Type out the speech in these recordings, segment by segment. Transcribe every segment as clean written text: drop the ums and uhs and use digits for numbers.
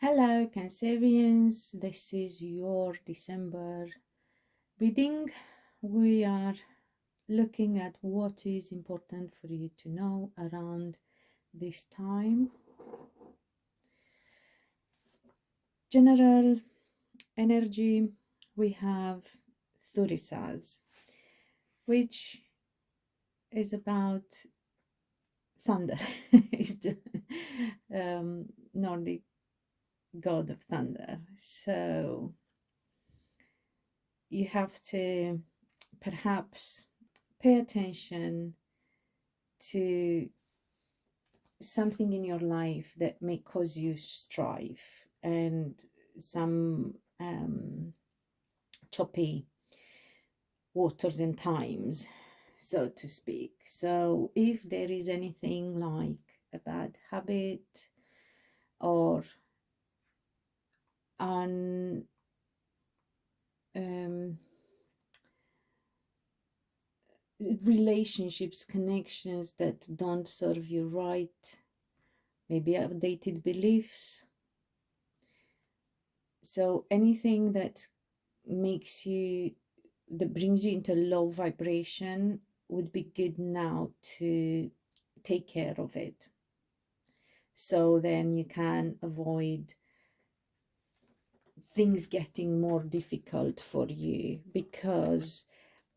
Hello, Cancerians. This is your December reading. We are looking at what is important for you to know around this time. General energy, we have Thurisaz, which is about thunder. Is the Nordic god of thunder. So you have to perhaps pay attention to something in your life that may cause you strife and some choppy waters and times, so to speak. So if there is anything like a bad habit or relationships, connections that don't serve you right, maybe outdated beliefs. So anything that makes you, that brings you into low vibration, would be good now to take care of it. So then you can avoid things getting more difficult for you, because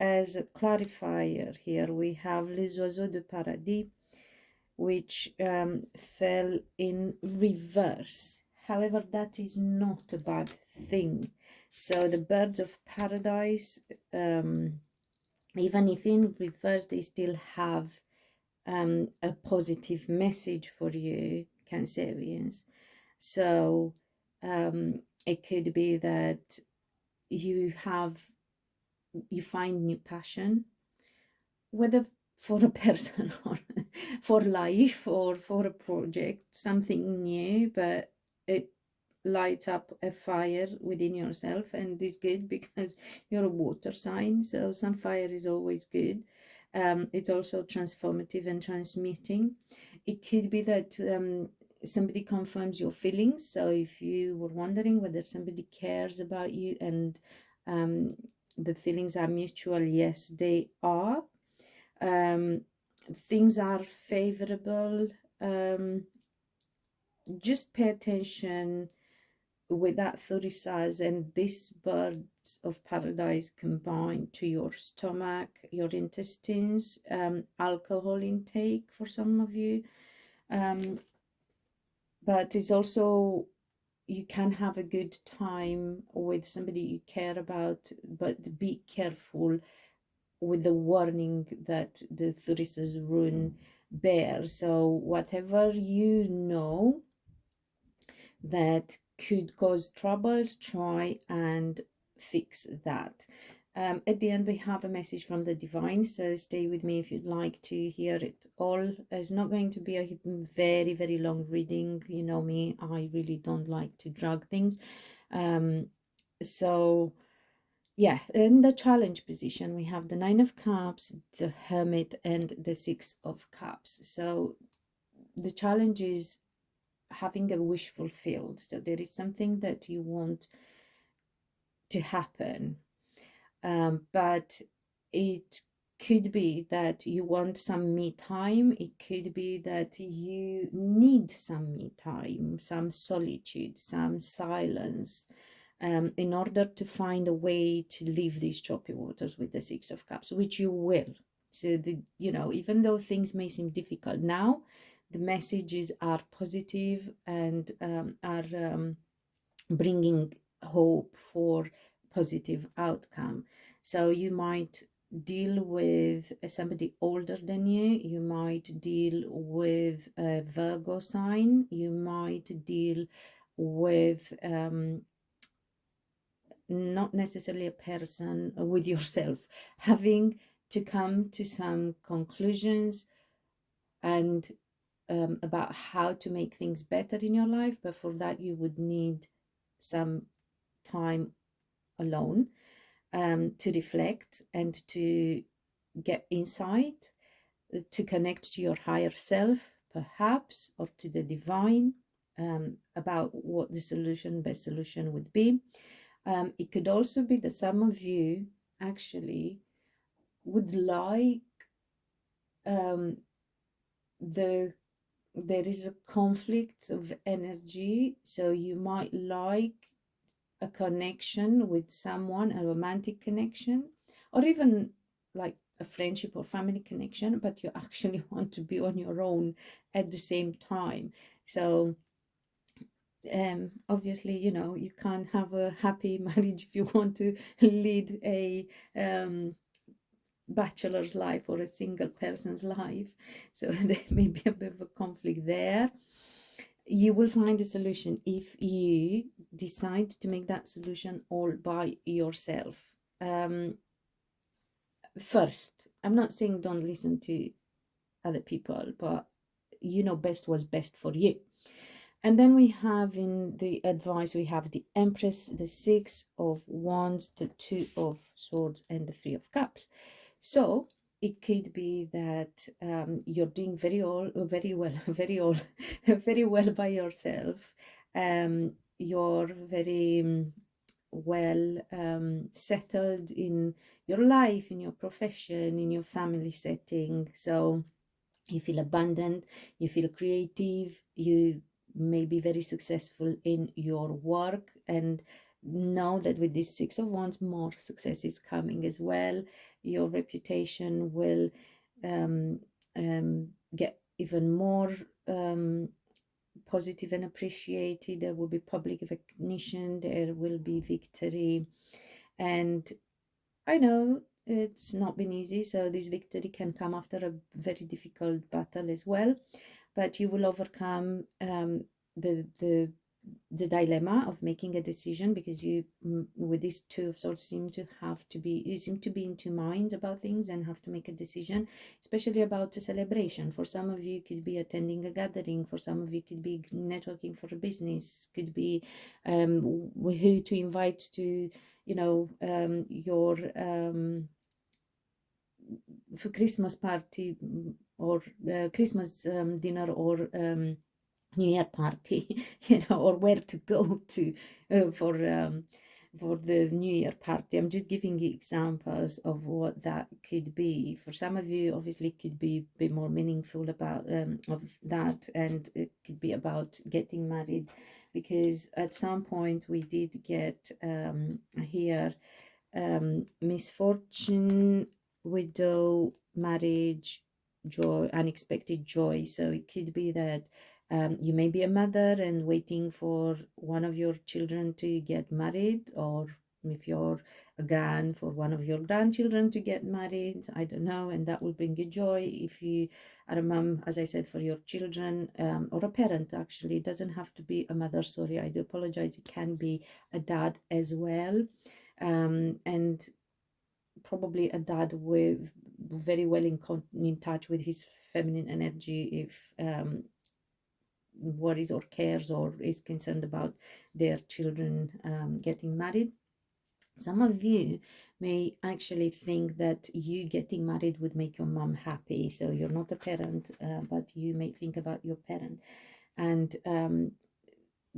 as a clarifier here we have Les Oiseaux de Paradis, which fell in reverse. However, that is not a bad thing. So the birds of paradise, even if in reverse, they still have a positive message for you, Cancerians. So it could be that you find new passion, whether for a person or for life or for a project, something new, but it lights up a fire within yourself, and is good because you're a water sign, so some fire is always good. It's also transformative and transmuting. It could be that somebody confirms your feelings. So if you were wondering whether somebody cares about you and the feelings are mutual, yes, they are. Things are favorable. Just pay attention with that Thurisaz and this birds of paradise combined to your stomach, your intestines, alcohol intake for some of you. But it's also, you can have a good time with somebody you care about, but be careful with the warning that the Thurisaz rune bears. So whatever you know that could cause troubles, try and fix that. At the end we have a message from the divine, so stay with me if you'd like to hear it all. It's not going to be a very long reading. You know me, I really don't like to drag things. So yeah, in the challenge position we have the Nine of Cups, the Hermit, and the Six of Cups. So the challenge is having a wish fulfilled. So there is something that you want to happen, but it could be that you want some me time. It could be that you need some me time, some solitude, some silence, in order to find a way to leave these choppy waters with the Six of Cups, which you will. So even though things may seem difficult now, the messages are positive and are bringing hope for positive outcome. So you might deal with somebody older than you. You might deal with a Virgo sign. You might deal with not necessarily a person, with yourself, having to come to some conclusions and about how to make things better in your life. But for that you would need some time alone, to reflect and to get insight, to connect to your higher self perhaps, or to the divine, about what the best solution would be. It could also be that some of you actually would like there is a conflict of energy, so you might like a connection with someone, a romantic connection, or even like a friendship or family connection, but you actually want to be on your own at the same time. So obviously, you know, you can't have a happy marriage if you want to lead a bachelor's life or a single person's life. So there may be a bit of a conflict there. You will find a solution if you decide to make that solution all by yourself. First, I'm not saying don't listen to other people, but you know best what's best for you. And then we have in the advice, we have the Empress, the Six of Wands, the Two of Swords, and the Three of Cups. So it could be that you're doing very well by yourself. You're very well settled in your life, in your profession, in your family setting. So you feel abundant, you feel creative, you may be very successful in your work, and know that with this Six of Wands, more success is coming as well. Your reputation will get even more positive and appreciated. There will be public recognition, there will be victory. And I know it's not been easy, so this victory can come after a very difficult battle as well, but you will overcome the dilemma of making a decision, because you with these Two of Swords you seem to be in two minds about things and have to make a decision, especially about a celebration. For some of you, it could be attending a gathering. For some of you, it could be networking for a business. Could be who to invite to, you know, your for Christmas party, or Christmas dinner, or New Year party, you know, or where to go to for the New Year party. I'm just giving you examples of what that could be. For some of you, obviously, it could be a bit more meaningful about of that, and it could be about getting married, because at some point we did get here misfortune, widow, marriage, joy, unexpected joy. So it could be that you may be a mother and waiting for one of your children to get married, or if you're a grand, for one of your grandchildren to get married, I don't know, and that will bring you joy. If you are a mom, as I said, for your children, or a parent, actually, it doesn't have to be a mother, sorry, I do apologize, it can be a dad as well. And probably a dad with very well in touch with his feminine energy, if worries or cares or is concerned about their children getting married. Some of you may actually think that you getting married would make your mom happy, so you're not a parent, but you may think about your parent, and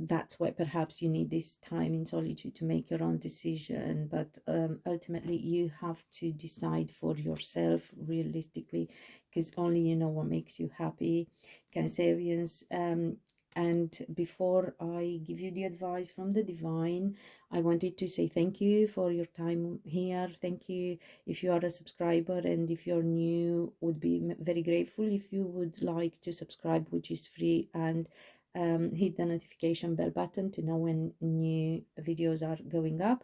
that's why perhaps you need this time in solitude to make your own decision. But ultimately you have to decide for yourself realistically, because only you know what makes you happy, Cancerians. And before I give you the advice from the divine, I wanted to say thank you for your time here. Thank you if you are a subscriber, and if you're new, would be very grateful if you would like to subscribe, which is free, and hit the notification bell button to know when new videos are going up.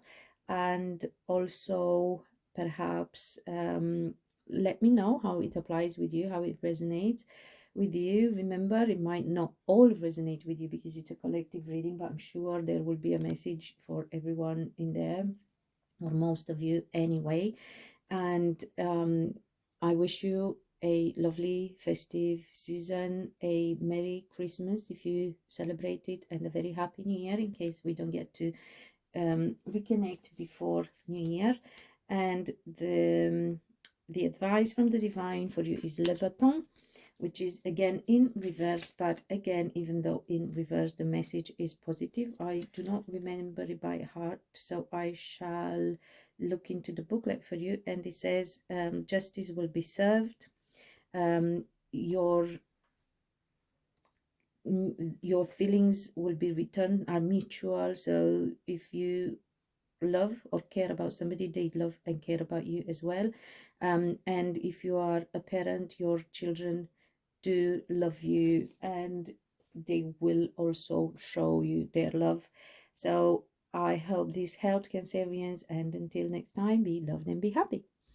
And also perhaps let me know how it applies with you, how it resonates with you. Remember, it might not all resonate with you because it's a collective reading, but I'm sure there will be a message for everyone in there, or most of you anyway. And I wish you a lovely festive season, a Merry Christmas if you celebrate it, and a very Happy New Year in case we don't get to reconnect before New Year. And the advice from the divine for you is Leviathan, which is again in reverse. But again, even though in reverse the message is positive, I do not remember it by heart, so I shall look into the booklet for you. And it says justice will be served, your feelings will be returned, are mutual. So if you love or care about somebody, they love and care about you as well. And if you are a parent, your children do love you, and they will also show you their love. So I hope this helped, Cancerians, and until next time, be loved and be happy.